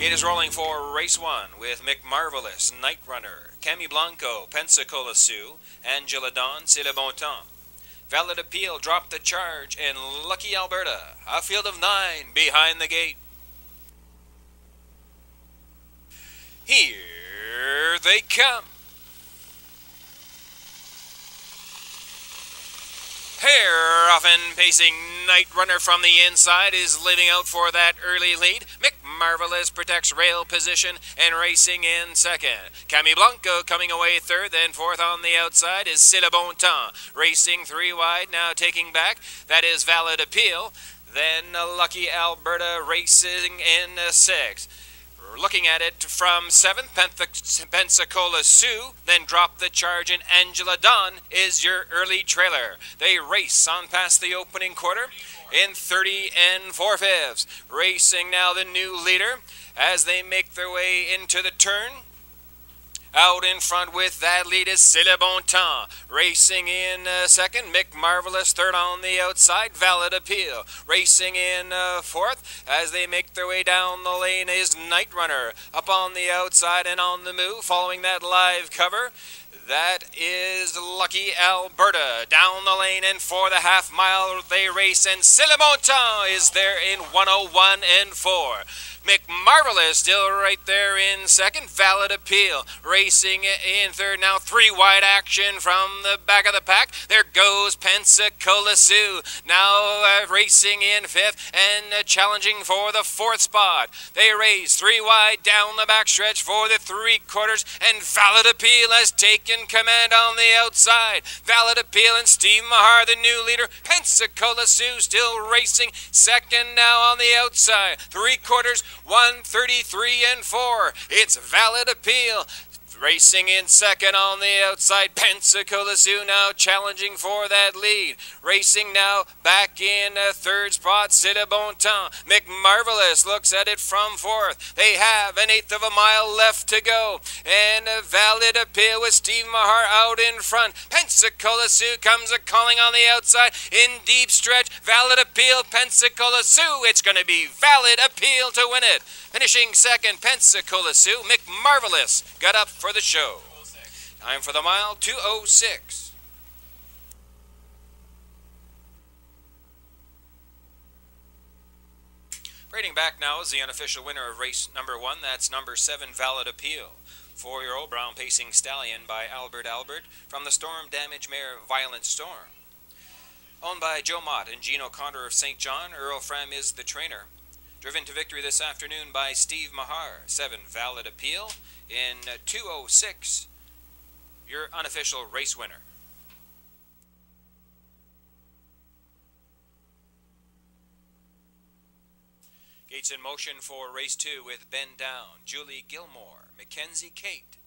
It is rolling for race 1 with McMarvelous, Night Runner, Cami Blanco, Pensacola Sioux, Angela Dawn, C'est le bon temps. Valid Appeal dropped the charge, and Lucky Alberta, a field of 9 behind the gate. Here they come. Hair often pacing Night Runner from the inside is living out for that early lead. McMarvelous protects rail position and racing in second. Cami Blanco coming away third, then fourth on the outside is C'est le bon temps. Racing 3 wide, now taking back. That is Valid Appeal. Then Lucky Alberta racing in 6th. Looking at it from 7th, Pensacola Sioux, then drop the charge, and Angela Dawn is your early trailer. They race on past the opening quarter in 30 4/5. Racing now the new leader as they make their way into the turn. Out in front with that lead is C'est le bon temps. Racing in second, McMarvelous third on the outside, Valid Appeal. Racing in fourth as they make their way down the lane is Night Runner. Up on the outside and on the move, following that live cover. That is Lucky Alberta. Down the lane and for the half mile they race, and C'est le bon temps is there in 1:01 4. McMarvelous still right there in second. Valid Appeal racing in third. Now 3 wide action from the back of the pack. There goes Pensacola Sioux. Now racing in fifth and challenging for the 4th spot. They race 3 wide down the backstretch for the 3/4, and Valid Appeal has taken command on the outside. Valid Appeal and Steve Mahar, the new leader. Pensacola Sioux still racing second now on the outside. 3/4, 1:33 4. It's Valid Appeal racing in second on the outside. Pensacola Sioux now challenging for that lead. Racing now back in third spot, C'est le bon temps. McMarvelous looks at it from fourth. They have an 1/8 of a mile left to go. And a Valid Appeal with Steve Mahar out in front. Pensacola Sioux comes calling on the outside in deep stretch. Valid Appeal, Pensacola Sioux. It's going to be Valid Appeal to win it. Finishing second, Pensacola Sioux. McMarvelous got up for the show. Time for the mile, 2:06. Parading back now is the unofficial winner of race number 1. That's number 7, Valid Appeal. 4-year-old brown pacing stallion by Albert from the storm damaged mare Violent Storm. Owned by Joe Mott and Gene O'Connor of St. John, Earl Fram is the trainer. Driven to victory this afternoon by Steve Mahar. 7, Valid Appeal in 2:06. Your unofficial race winner. Gates in motion for race 2 with Ben Down, Julie Gilmore, Mackenzie Kate,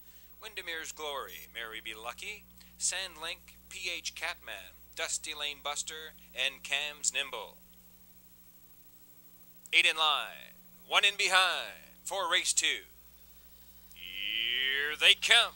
Windermere's Glory, Mary Be Lucky, Sandlink, PH Catman, Dusty Lane Buster, and Cam's Nimble. 8 in line, 1 in behind for race 2. Here they come.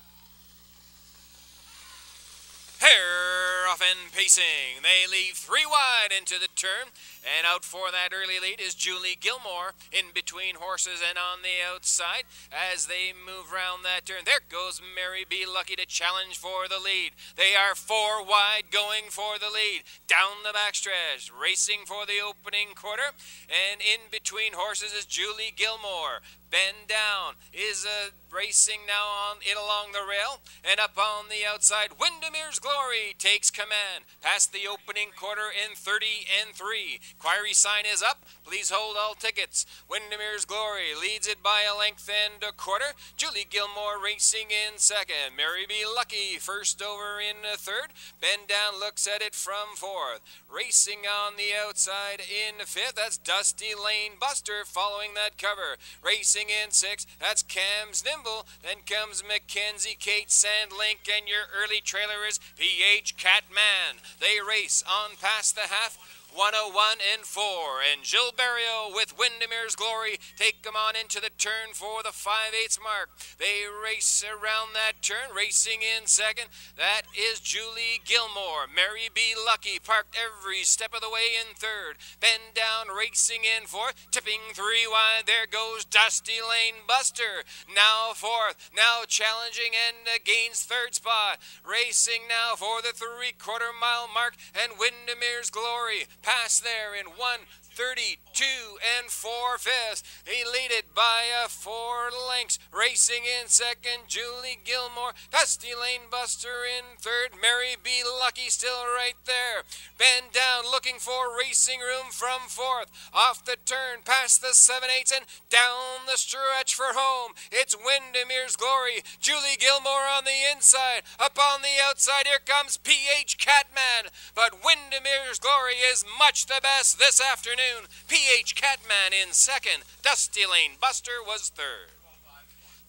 Hair off and pacing. They leave 3 wide into the turn, and out for that early lead is Julie Gilmore in between horses and on the outside as they move round that turn. There goes Mary Be Lucky to challenge for the lead. They are 4 wide going for the lead. Down the backstretch, racing for the opening quarter, and in between horses is Julie Gilmore. Ben Down is racing now on in along the rail, and up on the outside, Windermere's Glory takes command past the opening quarter in 30 3. Inquiry sign is up. Please hold all tickets. Windermere's Glory leads it by a length and a quarter. Julie Gilmore racing in second. Mary Be Lucky first over in third. Ben Down looks at it from fourth. Racing on the outside in fifth, that's Dusty Lane Buster following that cover. Racing in sixth, that's Cam's Nimble. Then comes Mackenzie Kate Sandlink, and your early trailer is PH Catman. They race on past the half. 101 and 4, and Gilles Barrio with Windermere's Glory take them on into the turn for the 5/8 mark. They race around that turn, racing in second. That is Julie Gilmore. Mary B. Lucky parked every step of the way in third. Bend down, racing in fourth, tipping 3 wide. There goes Dusty Lane Buster. Now fourth, now challenging and gains third spot. Racing now for the 3/4 mile mark, and Windermere's Glory passed there in 1:32 and 4/5. Eluded by 4 lengths. Racing in second, Julie Gilmore. Dusty Lane Buster in third. Mary B. Lucky still right there. Bend down, looking for racing room from fourth. Off the turn, past the 7/8 and down the stretch for home. It's Windermere's Glory. Julie Gilmore on the inside. Up on the outside, here comes P.H. Catman. But Windermere's Glory is much the best this afternoon. P.H. Catman in second. Dusty Lane Buster was third.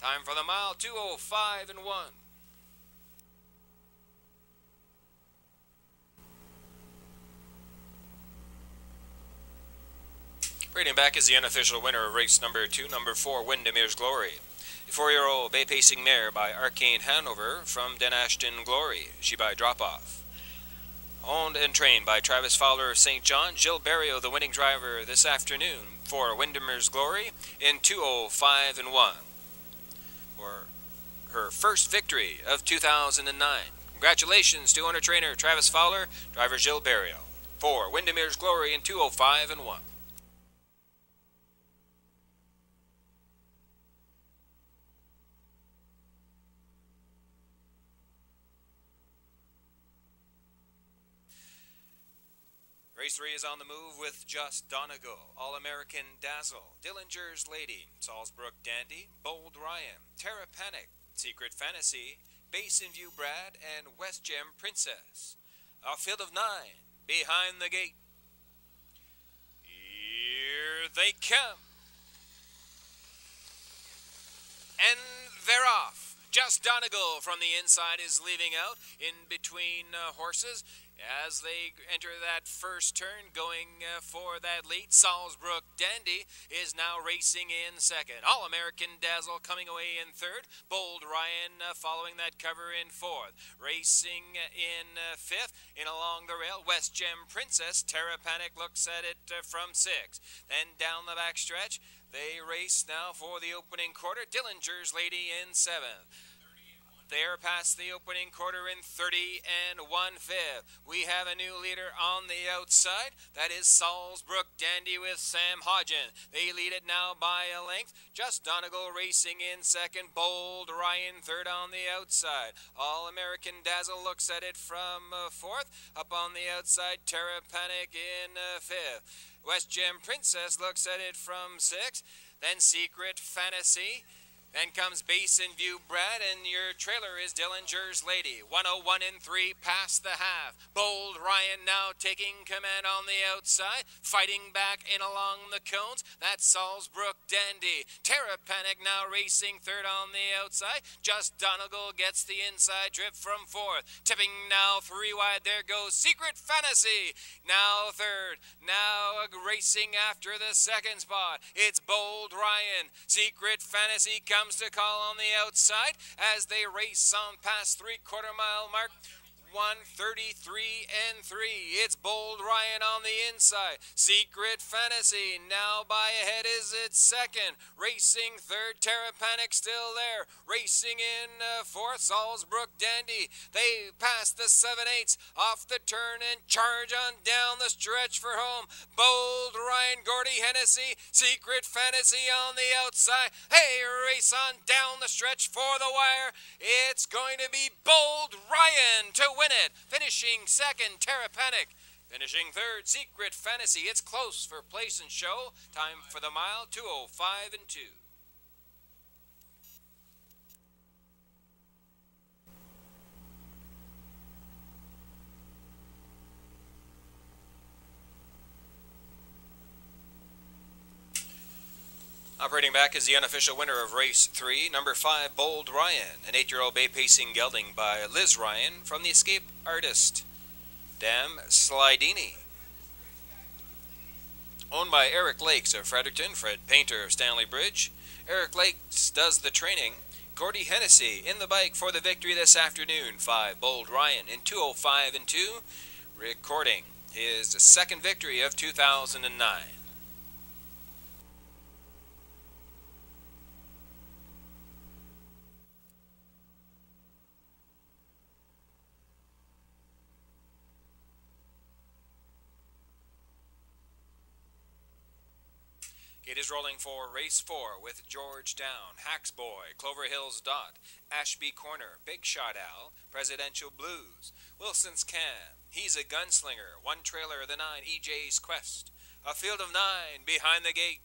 Time for the mile, 2:05 and 1. Reading back is the unofficial winner of race number 2, number 4, Windermere's Glory. A 4-year-old bay-pacing mare by Arcane Hanover from Den Ashton Glory. She by drop-off. Owned and trained by Travis Fowler of St. John. Gilles Barrio, the winning driver this afternoon for Windermere's Glory in 2:05 and 1. For her first victory of 2009. Congratulations to owner trainer Travis Fowler, driver Gilles Barrio. For Windermere's Glory in 2:05 and 1. Race 3 is on the move with Just Donegal, All-American Dazzle, Dillinger's Lady, Salzbrook Dandy, Bold Ryan, Terra Panic, Secret Fantasy, Basin View Brad, and West Gem Princess. A field of 9 behind the gate. Here they come. And they're off. Just Donegal from the inside is leaving out in between horses. As they enter that first turn, going for that lead, Salzbrook Dandy is now racing in second. All-American Dazzle coming away in third. Bold Ryan following that cover in fourth. Racing in fifth, in along the rail, West Gem Princess. Terra Panic looks at it from sixth. Then down the back stretch, they race now for the opening quarter. Dillinger's Lady in seventh. They're past the opening quarter in 30 and 1/5. We have a new leader on the outside. That is Salzbrook Dandy with Sam Hodgen. They lead it now by a length. Just Donegal racing in second. Bold Ryan third on the outside. All-American Dazzle looks at it from fourth. Up on the outside, Terra Panic in fifth. West Gem Princess looks at it from sixth. Then Secret Fantasy. Then comes Basin View Brad, and your trailer is Dillinger's Lady. 101 and 3 past the half. Bold Ryan now taking command on the outside, fighting back in along the cones. That's Salzbrook Dandy. Terra Panic now racing third on the outside. Just Donegal gets the inside trip from fourth. Tipping now 3 wide. There goes Secret Fantasy. Now third. Now racing after the second spot. It's Bold Ryan. Secret Fantasy comes to call on the outside as they race on past 3/4 mile mark. 1:33 and 3. It's Bold Ryan on the inside. Secret Fantasy now by ahead is its second. Racing third, Terra Panic still there. Racing in fourth, Salzbrook Dandy. They pass the 7/8 off the turn and charge on down the stretch for home. Bold Ryan, Gordy Hennessy, Secret Fantasy on the outside. They race on down the stretch for the wire. It's going to be Bold Ryan to win it. Finishing second, Terra Panic. Finishing third, Secret Fantasy. It's close for place and show. Time for the mile, 2:05 and 2. Operating back is the unofficial winner of race 3, number 5, Bold Ryan, an 8-year-old bay pacing gelding by Liz Ryan from the Escape Artist, Dam Slidini. Owned by Eric Lakes of Fredericton, Fred Painter of Stanley Bridge. Eric Lakes does the training. Gordy Hennessy in the bike for the victory this afternoon. 5 Bold Ryan in 2:05 and 2, recording his second victory of 2009. It is rolling for race 4 with George Down, Hacksboy, Clover Hills Dot, Ashby Corner, Big Shot Al, Presidential Blues, Wilson's Cam, He's a Gunslinger, One Trailer, the 9, EJ's Quest, A Field of 9, Behind the Gate.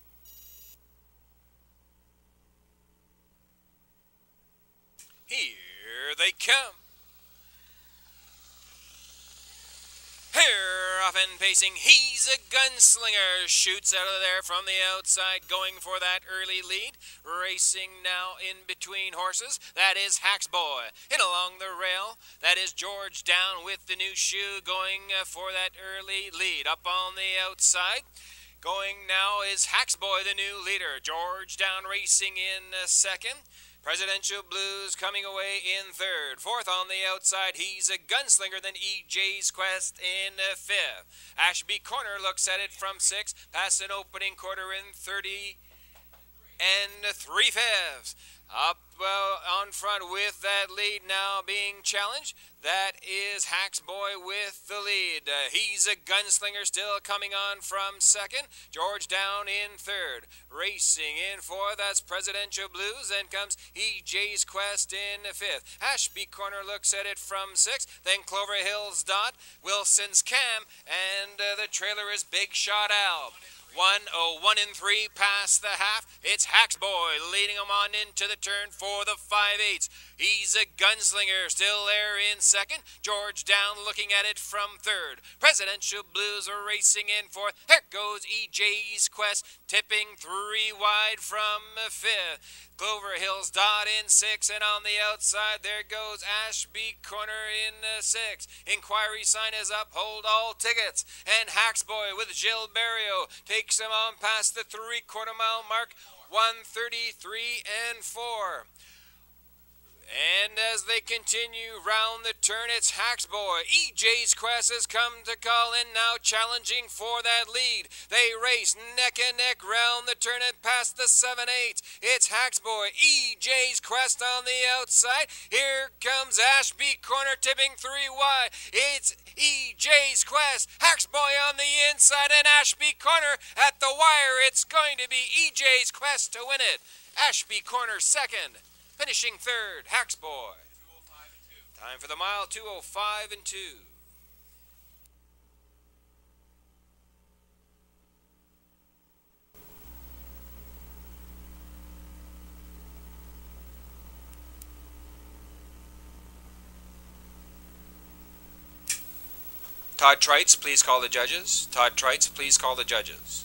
Here they come. Here, off and pacing, He's a Gunslinger, shoots out of there from the outside, going for that early lead. Racing now in between horses, that is Hacksboy. In along the rail, that is George Down with the new shoe, going for that early lead. Up on the outside, going now is Hacksboy, the new leader. George Down racing in second. Presidential Blues coming away in third. Fourth on the outside, He's a Gunslinger, then EJ's Quest in fifth. Ashby Corner looks at it from sixth, past an opening quarter in 30 and 3/5. Up on front with that lead now being challenged. That is Hacksboy with the lead. He's a Gunslinger still coming on from second. George Down in third. Racing in fourth, that's Presidential Blues. Then comes EJ's Quest in fifth. Ashby Corner looks at it from sixth. Then Clover Hills Dot, Wilson's Cam, and the trailer is Big Shot Al. 1:01 and 3 past the half. It's Hacksboy leading them on into the turn for the 5/8. He's a Gunslinger still there in second. George Down looking at it from third. Presidential Blues are racing in fourth. Here goes EJ's Quest, tipping 3 wide from fifth. Clover Hills Dot in 6, and on the outside there goes Ashby Corner in 6. Inquiry sign is up, hold all tickets. And Hacksboy with Gilles Barrio takes him on past the 3/4 mile mark, 1:33 and 4. And as they continue round the turn, it's Hacksboy. EJ's Quest has come to call in now, challenging for that lead. They race neck and neck round the turn and past the 7/8. It's Hacksboy, EJ's Quest on the outside. Here comes Ashby Corner tipping 3 wide. It's EJ's Quest, Hacksboy on the inside, and Ashby Corner at the wire. It's going to be EJ's Quest to win it. Ashby Corner second. Finishing third, Hacksboy. 2:05 and 2. Time for the mile, 2:05 and 2. Todd Trites, please call the judges. Todd Trites, please call the judges.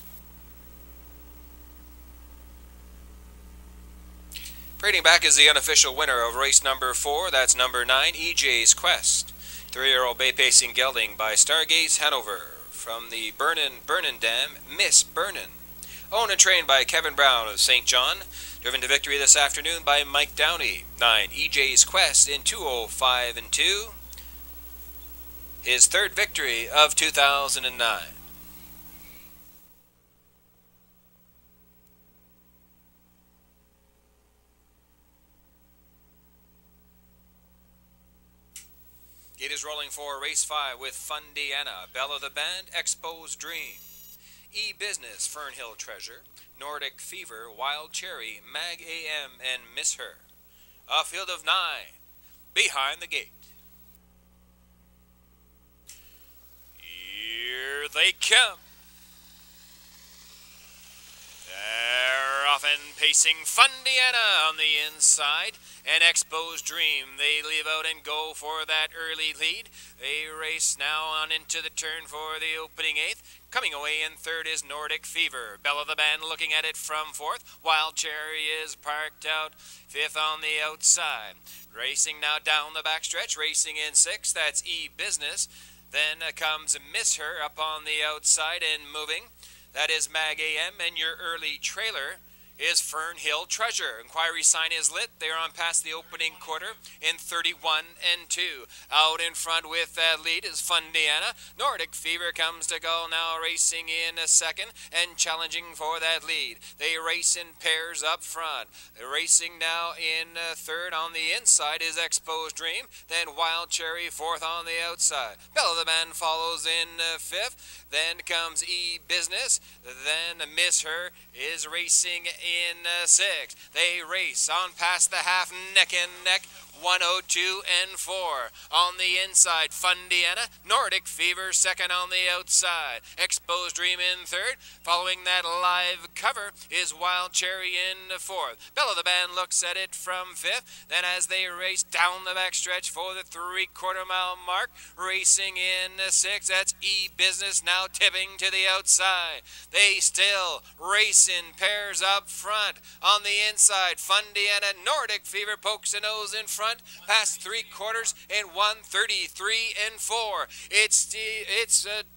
Parading back is the unofficial winner of race number 4. That's number 9, EJ's Quest. 3-year-old bay pacing gelding by Stargaze Hanover. From the Burnin Dam, Miss Burnin. Owned and trained by Kevin Brown of St. John. Driven to victory this afternoon by Mike Downey. 9, EJ's Quest in 2:05 and 2. His third victory of 2009. It is rolling for race 5 with Fundiana, Belle of the Band, Expo's Dream, E-Business, Fernhill Treasure, Nordic Fever, Wild Cherry, Mag AM, and Miss Her. A field of 9, Behind the Gate. Here they come. They're off and pacing Fundiana on the inside. And Expo's Dream, they leave out and go for that early lead. They race now on into the turn for the opening 8th. Coming away in third is Nordic Fever. Belle of the Band looking at it from 4th. Wild Cherry is parked out 5th on the outside. Racing now down the backstretch, racing in 6th. That's E-Business. Then comes Miss Her up on the outside and moving. That is Mag AM, and your early trailer is Fern Hill Treasure. Inquiry sign is lit. They are on past the opening quarter in 31 and 2. Out in front with that lead is Fundiana. Nordic Fever comes to go now, racing in a second and challenging for that lead. They race in pairs up front. Racing now in third. On the inside is Expo's Dream. Then Wild Cherry fourth on the outside. Bell of the Band follows in fifth. Then comes E-Business. Then Miss Her is racing in sixth. They race on past the half, neck and neck. 102 and 4. On the inside, Fundiana. Nordic Fever second on the outside. Expo's Dream in third. Following that live cover is Wild Cherry in fourth. Bell of the Band looks at it from fifth. Then as they race down the backstretch for the 3/4 mile mark, racing in sixth, that's E-Business now tipping to the outside. They still race in pairs up front. On the inside, Fundiana. Nordic Fever pokes a nose in front. Past 3/4 in 1:33 and 4. It's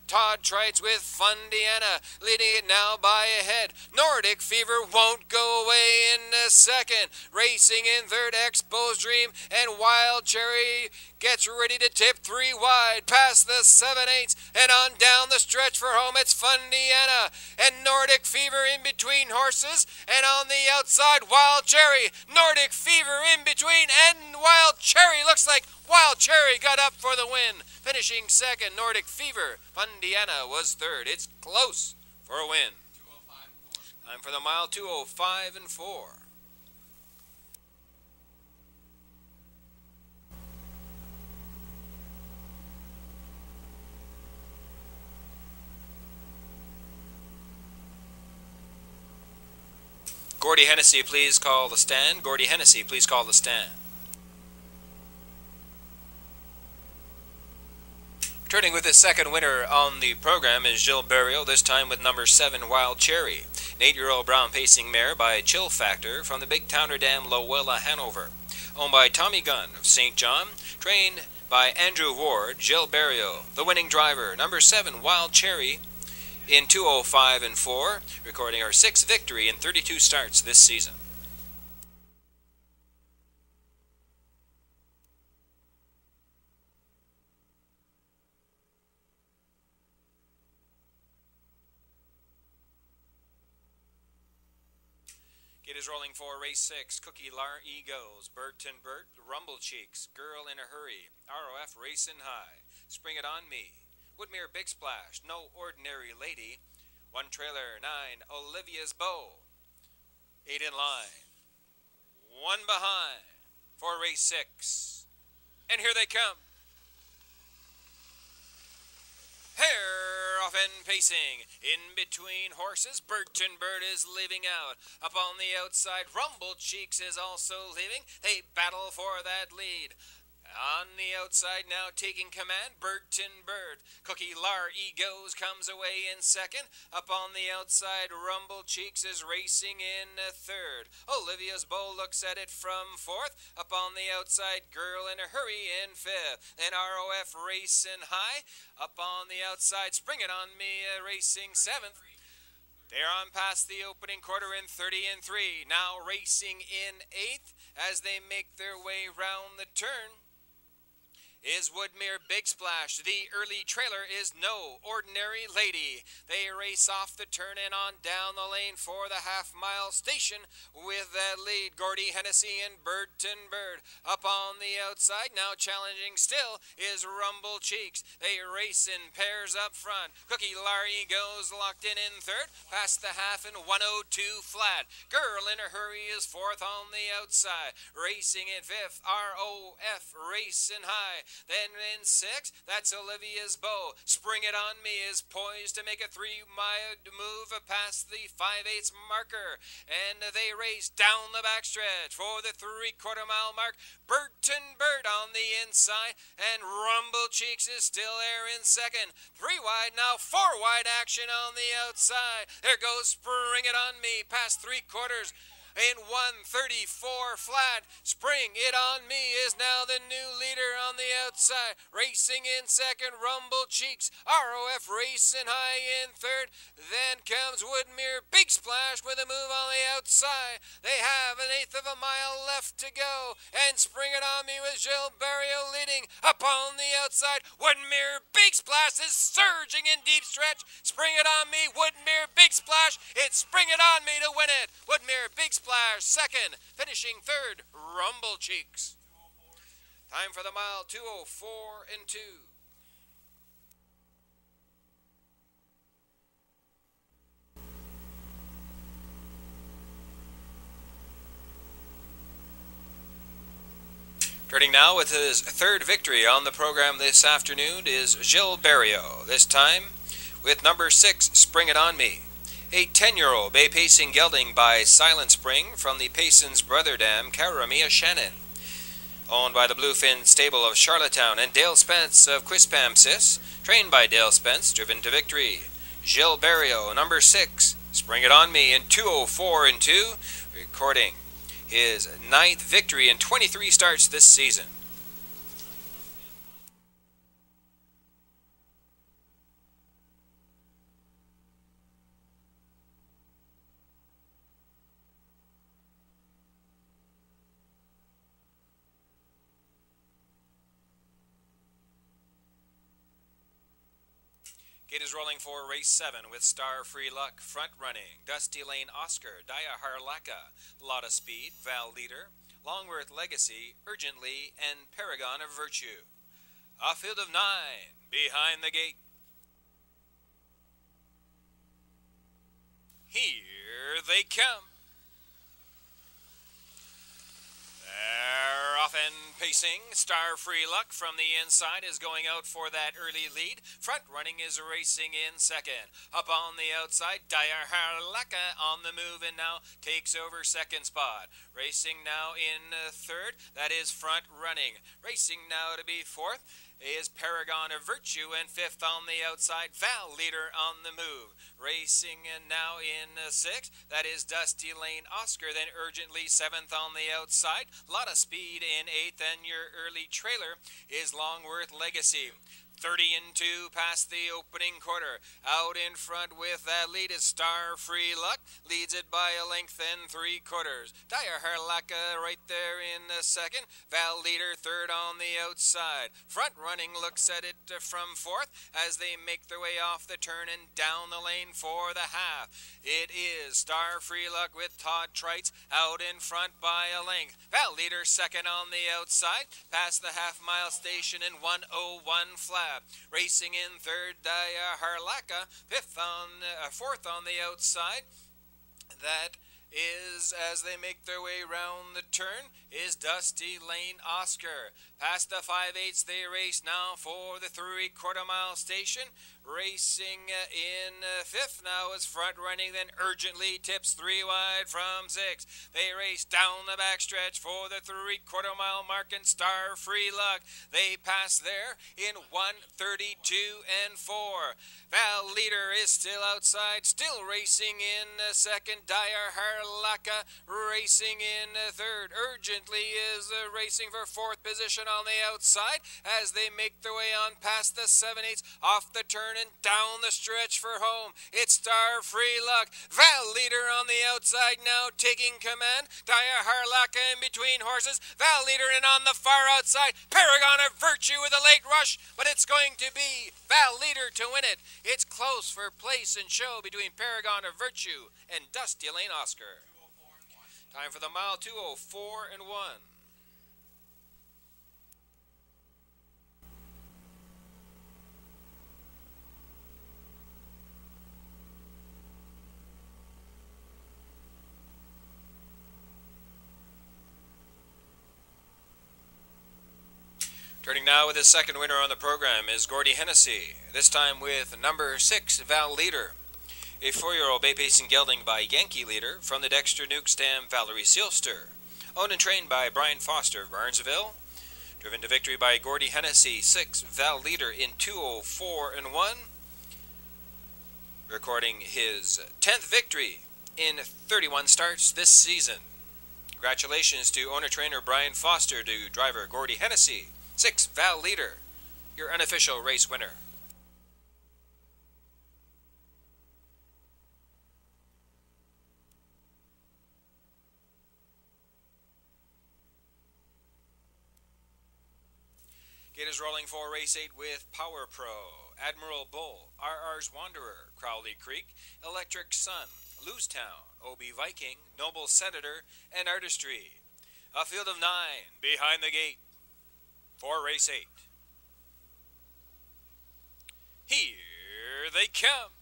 Todd Trites with Fundiana leading it now by a head. Nordic Fever won't go away in a second. Racing in third, Expo's Dream, and Wild Cherry gets ready to tip 3 wide past the 7/8 and on down the stretch for home. It's Fundiana and Nordic Fever in between horses, and on the outside Wild Cherry. Nordic Fever in between, and Wild Cherry. Looks like Wild Cherry got up for the win. Finishing second, Nordic Fever. Fundiana was third. It's close for a win. Time for the mile, 2:05 and 4. Gordy Hennessy, please call the stand. Gordy Hennessy, please call the stand. Returning with his second winner on the program is Gilles Barrio, this time with number 7, Wild Cherry, an 8-year-old brown pacing mare by Chill Factor from the Big Towner Dam, Lowella, Hanover. Owned by Tommy Gunn of St. John, trained by Andrew Ward. Gilles Barrio, the winning driver, number 7, Wild Cherry, in 2:05 and 4, recording her 6th victory in 32 starts this season. Gate is rolling for race 6. Cookie Lar Egos, Burton Burt, Rumble Cheeks, Girl in a Hurry, ROF Racing High, Spring It On Me, Woodmere Big Splash, No Ordinary Lady, 1 trailer, 9, Olivia's Bow, 8 in line, 1 behind for race 6. And here they come. Hair off and pacing. In between horses, Burton Bird is leaving out. Up on the outside, Rumble Cheeks is also leaving. They battle for that lead. On the outside now taking command, Burton Bird. Cookie Lar Egos comes away in second. Up on the outside, Rumble Cheeks is racing in third. Olivia's Bow looks at it from fourth. Up on the outside, Girl in a Hurry in fifth. Then ROF Racing High. Up on the outside, Spring It On Me racing seventh. They're on past the opening quarter in 30 and 3. Now racing in eighth as they make their way round the turn is Woodmere Big Splash. The early trailer is No Ordinary Lady. They race off the turn and on down the lane for the half-mile station with that lead. Gordy Hennessy and Burton Bird. Up on the outside, now challenging still, is Rumble Cheeks. They race in pairs up front. Cookie Larry goes locked in third, past the half in 102 flat. Girl in a Hurry is fourth on the outside. Racing in fifth, ROF Racing High. Then in sixth, that's Olivia's Bow. Spring It On Me is poised to make a 3-mile move past the 5/8 marker. And they race down the backstretch for the 3/4 mile mark. Burton Bird on the inside, and Rumble Cheeks is still there in second. 3 wide, now 4 wide action on the outside. There goes Spring It On Me past 3/4. in 134 flat. Spring It On Me is now the new leader on the outside. Racing in second, Rumble Cheeks. ROF racing high in third. Then comes Woodmere Big Splash with a move on the outside. They have an eighth of a mile left to go. And Spring It On Me with Gilles Barrio leading up on the outside. Woodmere Big Splash is surging in deep stretch. Spring It On Me, Woodmere Big Splash. It's Spring It On Me to win it. Woodmere Big Splash second, finishing third, Rumble Cheeks. Time for the mile, 2:04 and 2. Turning now with his third victory on the program this afternoon is Gilles Barrio, this time with number 6, Spring It On Me. A 10-year-old bay pacing gelding by Silent Spring from the Payson's brother dam, Karamia Shannon. Owned by the Bluefin stable of Charlottetown and Dale Spence of Quispamsis, trained by Dale Spence, driven to victory. Gilles Barrio, number 6, Spring It On Me in 2:04 and 2, recording his 9th victory in 23 starts this season. Gate is rolling for race 7 with Star Free Luck, front running, Dusty Lane Oscar, Daya Harlaka, Lotta Speed, Val Leader, Longworth Legacy, Urgently, and Paragon of Virtue. A field of 9 behind the gate. Here they come. They're off and pacing. Star Free Luck from the inside is going out for that early lead. Front running is racing in second. Up on the outside, Daya Harlaka on the move and now takes over second spot. Racing now in third, that is front running. Racing now to be fourth is Paragon of Virtue, and fifth on the outside, Val Leader on the move. Racing now in sixth, that is Dusty Lane Oscar, then Urgently seventh on the outside, Lotta Speed in eighth, and your early trailer is Longworth Legacy. 30 and 2 past the opening quarter. Out in front with that lead is Star Free Luck. Leads it by a length and 3/4. Daya Harlaka right there in second. Val Leader third on the outside. Front running looks at it from fourth as they make their way off the turn and down the lane for the half. It is Star Free Luck with Todd Trites out in front by a length. Val Leader second on the outside. Past the half-mile station in 1:01 flat. Racing in third, Daya Harlaka, fourth on the outside. That is, as they make their way round the turn, is Dusty Lane Oscar. Past the 5/8 they race now for the 3/4 mile station. Racing in fifth now is front running, then Urgently tips 3 wide from 6. They race down the backstretch for the 3/4 mile mark and Star Free Luck. They pass there in 1:32 and 4. Val Leader is still outside, still racing in second. Daya Harlaka racing in third. Urgently is racing for fourth position on the outside as they make their way on past the 7/8 off the turn and down the stretch for home. It's Star Free Luck. Val Leader on the outside now taking command. Daya Harlaka in between horses. Val Leader in on the far outside. Paragon of Virtue with a late rush, but it's going to be Val Leader to win it. It's close for place and show between Paragon of Virtue and Dusty Lane Oscar. Time for the mile, 2:04 and 1. Turning now with his second winner on the program is Gordy Hennessy, this time with number 6, Val Leader. A 4-year-old bay pacing gelding by Yankee Leader from the Dexter Nuke Stam Valerie Sealster. Owned and trained by Brian Foster of Barnesville. Driven to victory by Gordy Hennessy, 6, Val Leader in 2:04 and 1. Recording his 10th victory in 31 starts this season. Congratulations to owner-trainer Brian Foster, to driver Gordy Hennessy, 6 Val Leader, your unofficial race winner. Gate is rolling for race 8 with Power Pro, Admiral Bull, RR's Wanderer, Crowley Creek, Electric Sun, Town, OB Viking, Noble Senator, and Artistry. A field of 9 behind the gate for race 8. Here they come.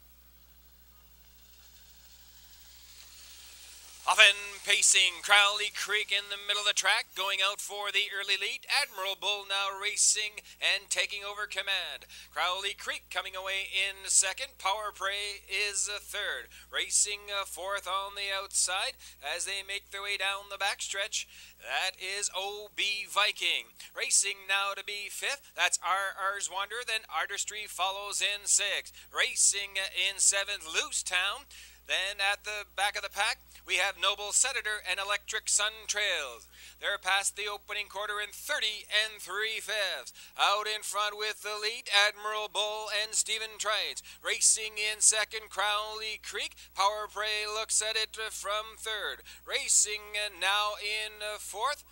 Often pacing Crowley Creek in the middle of the track, going out for the early lead. Admiral Bull now racing and taking over command. Crowley Creek coming away in second. Power Prey is third. Racing fourth on the outside as they make their way down the backstretch. That is OB Viking. Racing now to be fifth. That's RR's Wanderer. Then Artistry follows in sixth. Racing in seventh, Town. Then at the back of the pack, we have Noble Senator and Electric Sun Trails. They're past the opening quarter in 30 3/5. Out in front with the lead, Admiral Bull and Stephen Trites. Racing in second, Crowley Creek. Power Prey looks at it from third. Racing now in fourth.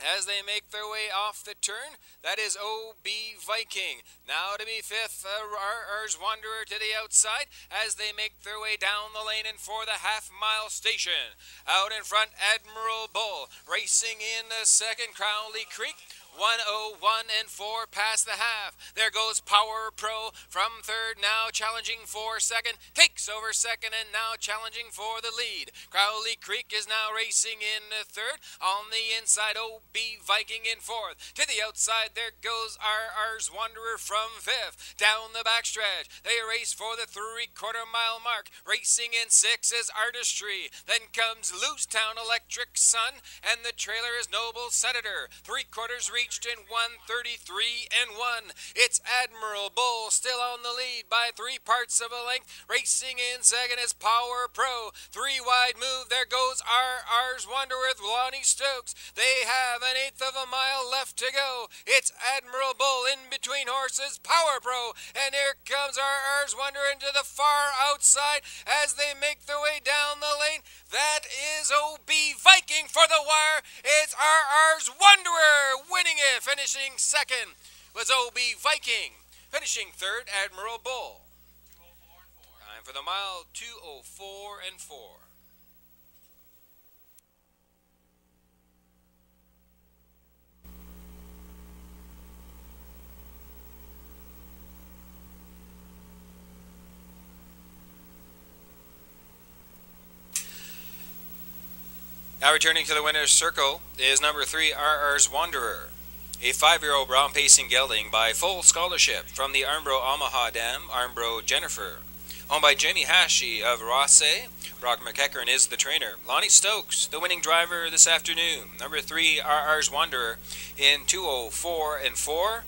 As they make their way off the turn, that is OB Viking. Now to be fifth, RR's Wanderer to the outside as they make their way down the lane and for the half-mile station. Out in front, Admiral Bull. Racing in second, Crowley Creek. 101 and 4 past the half. There goes Power Pro from third, now challenging for second. Takes over second and now challenging for the lead. Crowley Creek is now racing in third. On the inside, OB Viking in fourth. To the outside, there goes RR's Wanderer from fifth. Down the backstretch, they race for the 3/4 mile mark. Racing in sixth is Artistry. Then comes Town, Electric Sun, and the trailer is Noble Senator. 3/4 reached in 1:33 and 1. It's Admiral Bull still on the lead by 3 parts of a length. Racing in second is Power Pro. 3 wide move. There goes RR's Wanderer with Lonnie Stokes. They have an 1/8 of a mile left to go. It's Admiral Bull in between horses, Power Pro, and here comes RR's Wanderer into the far outside as they make their way down the lane. That is OB Viking for the wire. It's RR's Wanderer winning it. Finishing second was OB Viking. Finishing third, Admiral Bull. 2:04 and 4. Time for the mile, 2:04 and 4. Now returning to the winner's circle is number 3, RR's Wanderer, a 5-year-old brown pacing gelding by full scholarship from the Armbro Omaha Dam, Armbro Jennifer, owned by Jamie Hashie of Raceway. Brock McEachern is the trainer. Lonnie Stokes, the winning driver this afternoon. Number 3, RR's Wanderer in 2:04 and 4.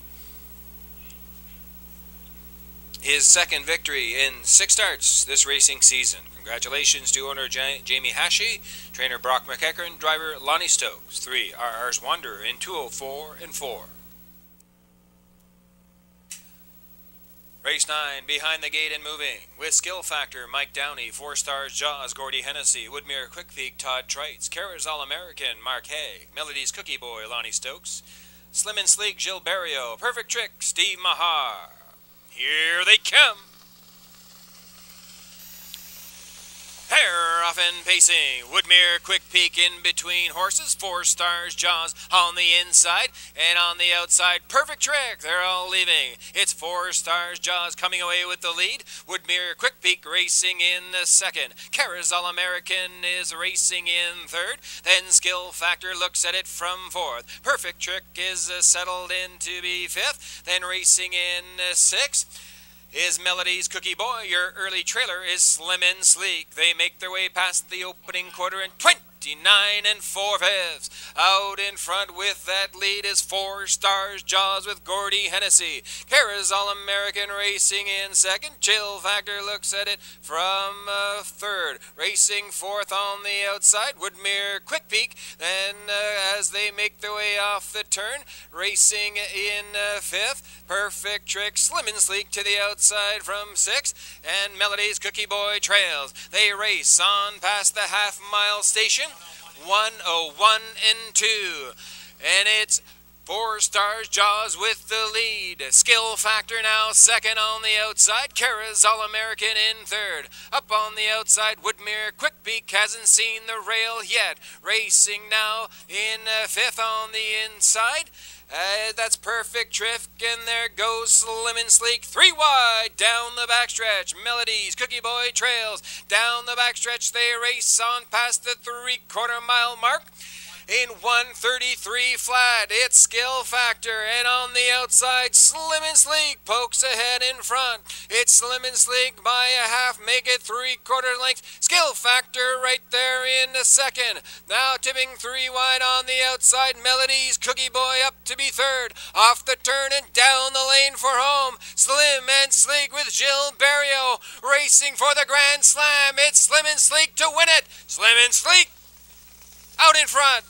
His second victory in 6 starts this racing season. Congratulations to owner Jamie Hashie, trainer Brock McEachern, driver Lonnie Stokes. 3, RR's Wanderer in 2:04 and 4. Race 9, behind the gate and moving. With Skill Factor, Mike Downey, 4 Stars Jaws, Gordy Hennessy, Woodmere Quick Peak, Todd Trites, Kara's All-American, Mark Hay, Melody's Cookie Boy, Lonnie Stokes, Slim and Sleek, Gilles Barrio, Perfect Trick, Steve Mahar. Here they come. They're often pacing. Woodmere Quick Peak in between horses. 4 Stars Jaws on the inside. And on the outside, Perfect Trick. They're all leaving. It's 4 Stars Jaws coming away with the lead. Woodmere Quick Peak racing in the second. Kara's All-American is racing in third. Then Skill Factor looks at it from fourth. Perfect Trick is settled in to be fifth. Then racing in sixth is Melody's Cookie Boy. Your early trailer is Slim and Sleek. They make their way past the opening quarter in 20 29 4/5. Out in front with that lead is 4 Stars Jaws with Gordy Hennessy. Kara's All-American racing in second. Chill Factor looks at it from third. Racing fourth on the outside, Woodmere Quick Peak. Then as they make their way off the turn, racing in fifth. Perfect Trick, Slim and Sleek to the outside from sixth. And Melody's Cookie Boy trails. They race on past the half-mile station, 1:01 and 2. And it's 4 Stars Jaws with the lead. Skill Factor now second on the outside. Kara's All-American in third. Up on the outside, Woodmere Quick Peak hasn't seen the rail yet. Racing now in fifth on the inside. That's Perfect Trick, and there goes Slim and Sleek. 3 wide down the backstretch. Melody's Cookie Boy trails. Down the backstretch they race on past the 3/4 mile mark. In 1:33 flat, it's Skill Factor, and on the outside, Slim and Sleek pokes ahead in front. It's Slim and Sleek by a half, make it 3/4 length. Skill Factor right there in the second. Now tipping 3 wide on the outside, Melody's Cookie Boy up to be third. Off the turn and down the lane for home. Slim and Sleek with Jill Barrio racing for the Grand Slam. It's Slim and Sleek to win it. Slim and Sleek out in front.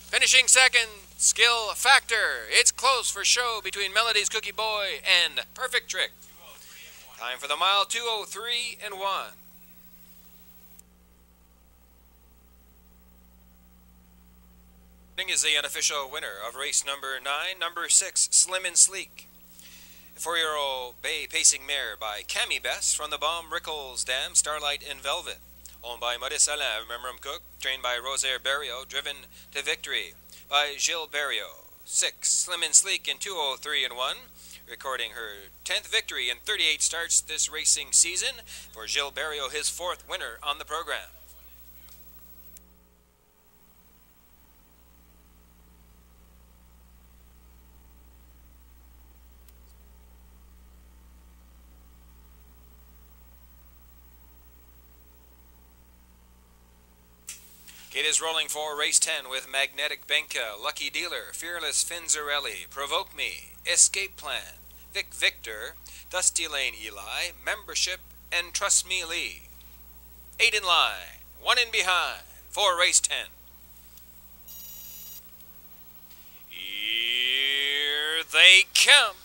Finishing second, Skill Factor. It's close for show between Melody's Cookie Boy and Perfect Trick. Time for the mile, 2:03 and 1. Is the unofficial winner of race number 9, number 6, Slim and Sleek. 4-year-old bay pacing mare by Cammy Bess from the Baum Rickles Dam, Starlight in Velvet. Owned by Maurice Alain, Memram Cook, trained by Rosaire Barrio, driven to victory by Gilles Barrio. 6, Slim and Sleek in 2:03 and 1, recording her 10th victory in 38 starts this racing season. For Gilles Barrio, his 4th winner on the program. It is rolling for race 10 with Magnetic Benka, Lucky Dealer, Fearless Finzarelli, Provoke Me, Escape Plan, Vic Victor, Dusty Lane Eli, Membership, and Trust Me Lee. 8 in line, 1 in behind for race 10. Here they come.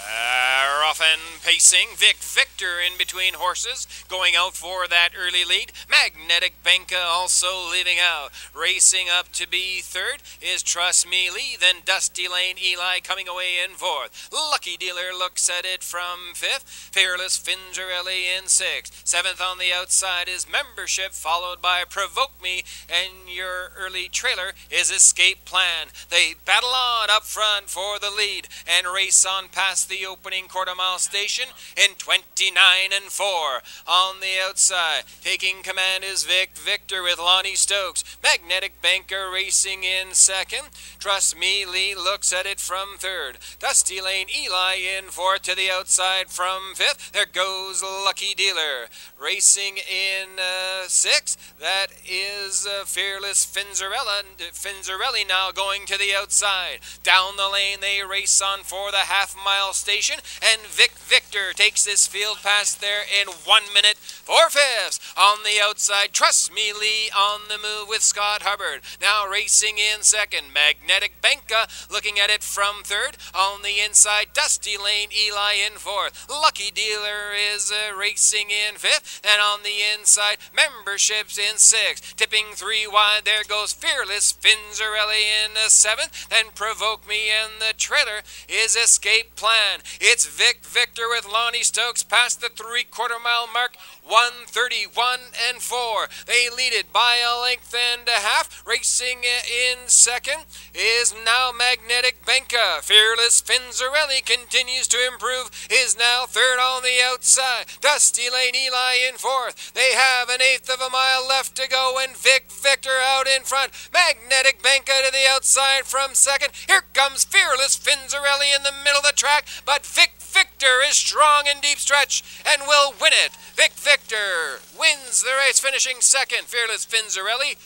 They're off and pacing. Vic Victor in between horses, going out for that early lead. Magnetic Benka also leaving out. Racing up to be third is Trust Me Lee, then Dusty Lane Eli coming away in fourth. Lucky Dealer looks at it from fifth. Fearless Finzarelli in sixth. Seventh on the outside is Membership, followed by Provoke Me, and your early trailer is Escape Plan. They battle on up front for the lead and race on past the opening quarter-mile station in 29 and 4. On the outside, taking command is Vic Victor with Lonnie Stokes. Magnetic Benka racing in second. Trust Me Lee looks at it from third. Dusty Lane Eli in fourth. To the outside from fifth, there goes Lucky Dealer. Racing in sixth, that is Fearless Finzarelli now going to the outside. Down the lane they race on for the half-mile station, and Vic Victor takes this field past there in 1 minute 4/5. On the outside, Trust Me Lee on the move with Scott Hubbard. Now racing in second, Magnetic Benka looking at it from third. On the inside, Dusty Lane Eli in fourth. Lucky Dealer is racing in fifth, and on the inside, Membership's in sixth. Tipping 3 wide, there goes Fearless Finzarelli in seventh, and Provoke Me, and the trailer is Escape Plan. It's Vic Victor with Lonnie Stokes past the 3/4 mile mark, 1:31 and 4. They lead it by a length and a half. Racing in second is now Magnetic Benka. Fearless Finzarelli continues to improve, is now third on the outside. Dusty Lane Eli in fourth. They have an 1/8 of a mile left to go, and Vic Victor Victor out in front. Magnetic Banka to the outside from second. Here comes Fearless Finzarelli in the middle of the track, but Victor is strong in deep stretch and will win it. Victor wins the race, finishing second. Fearless Finzarelli.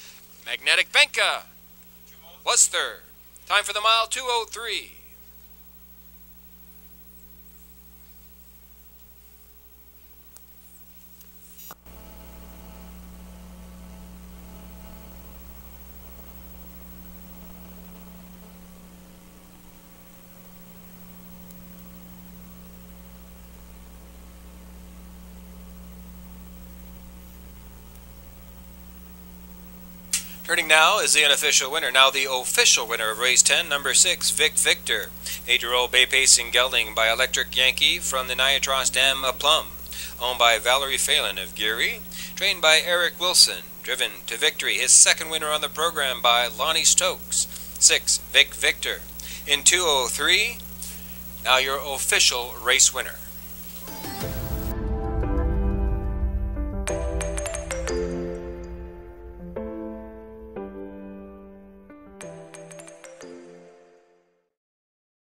Magnetic Banka was third. Time for the mile, 2:03. Turning now is the unofficial winner. Now the official winner of race 10, number 6, Victor. 8-year-old Bay Pacing gelding by Electric Yankee from the Niatros Dam of Plum. Owned by Valerie Phelan of Geary. Trained by Eric Wilson. Driven to victory. His second winner on the program by Lonnie Stokes. 6, Victor. In 2:03, now your official race winner.